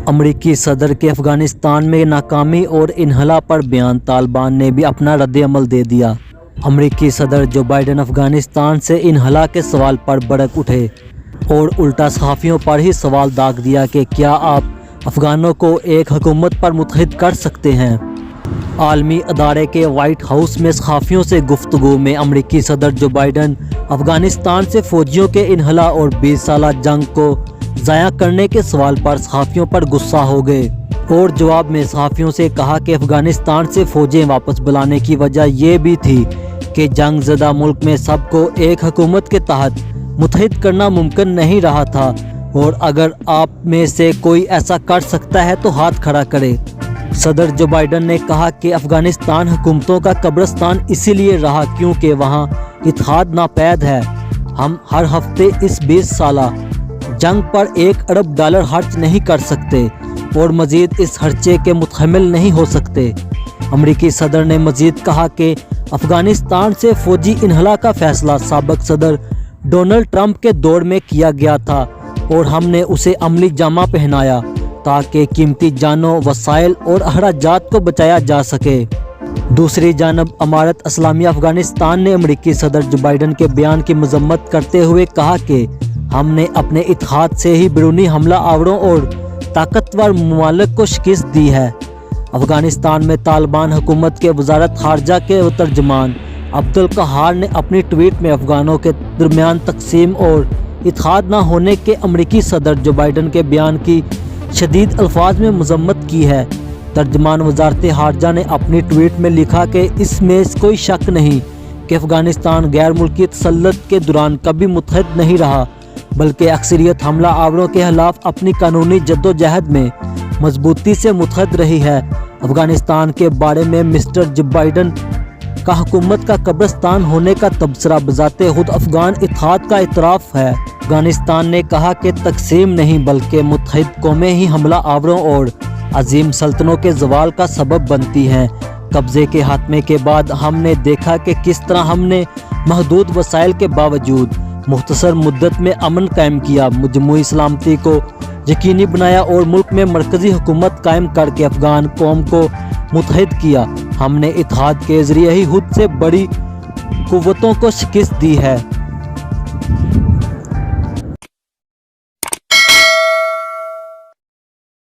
امریکی صدر کے افغانستان میں ناکامی اور انخلا پر بیان، طالبان نے بھی اپنا رد عمل دے دیا۔ امریکی صدر جو بائیڈن افغانستان سے انخلا کے سوال پر بھڑک اٹھے اور الٹا صحافیوں پر ہی سوال داغ دیا کہ کیا آپ افغانوں کو ایک حکومت پر متحد کر سکتے ہیں۔ عالمی ادارے کے وائٹ ہاؤس میں صحافیوں سے گفتگو میں امریکی صدر جو بائیڈن افغانستان سے فوجیوں کے انخلا اور 20 سالہ جنگ کو ضائع کرنے کے سوال پر صحافیوں پر غصہ ہو گئے اور جواب میں صحافیوں سے کہا کہ افغانستان سے فوجیں واپس بلانے کی وجہ یہ بھی تھی کہ جنگ زدہ ملک میں سب کو ایک حکومت کے تحت متحد کرنا ممکن نہیں رہا تھا، اور اگر آپ میں سے کوئی ایسا کر سکتا ہے تو ہاتھ کھڑا کرے۔ صدر جو بائیڈن نے کہا کہ افغانستان حکومتوں کا قبرستان اسی لیے رہا کیونکہ وہاں اتحاد ناپید ہے۔ ہم ہر ہفتے اس 20 سالہ جنگ پر $1 ارب خرچ نہیں کر سکتے اور مزید اس خرچے کے متحمل نہیں ہو سکتے۔ امریکی صدر نے مزید کہا کہ افغانستان سے فوجی انخلا کا فیصلہ سابق صدر ڈونلڈ ٹرمپ کے دور میں کیا گیا تھا اور ہم نے اسے عملی جامہ پہنایا تاکہ قیمتی جانوں، وسائل اور اخراجات کو بچایا جا سکے۔ دوسری جانب امارت اسلامیہ افغانستان نے امریکی صدر جو بائیڈن کے بیان کی مذمت کرتے ہوئے کہا کہ ہم نے اپنے اتحاد سے ہی بیرونی حملہ آوروں اور طاقتور ممالک کو شکست دی ہے۔ افغانستان میں طالبان حکومت کے وزارت خارجہ کے ترجمان عبدالقہار نے اپنی ٹویٹ میں افغانوں کے درمیان تقسیم اور اتحاد نہ ہونے کے امریکی صدر جو بائیڈن کے بیان کی شدید الفاظ میں مذمت کی ہے۔ ترجمان وزارت خارجہ نے اپنی ٹویٹ میں لکھا کہ اس میں کوئی شک نہیں کہ افغانستان غیر ملکی تسلط کے دوران کبھی متحد نہیں رہا، بلکہ اکثریت حملہ آوروں کے خلاف اپنی قانونی جدوجہد میں مضبوطی سے متحد رہی ہے۔ افغانستان کے بارے میں مسٹر جو بائیڈن کا حکومت کا قبرستان ہونے کا تبصرہ بذات خود افغان اتحاد کا اعتراف ہے۔ افغانستان نے کہا کہ تقسیم نہیں بلکہ متحد قومیں ہی حملہ آوروں اور عظیم سلطنتوں کے زوال کا سبب بنتی ہیں۔ قبضے کے خاتمے کے بعد ہم نے دیکھا کہ کس طرح ہم نے محدود وسائل کے باوجود مختصر مدت میں امن قائم کیا، مجموعی سلامتی کو یقینی بنایا اور ملک میں مرکزی حکومت قائم کر کے افغان قوم کو متحد کیا۔ ہم نے اتحاد کے ذریعے ہی خود سے بڑی قوتوں کو شکست دی ہے۔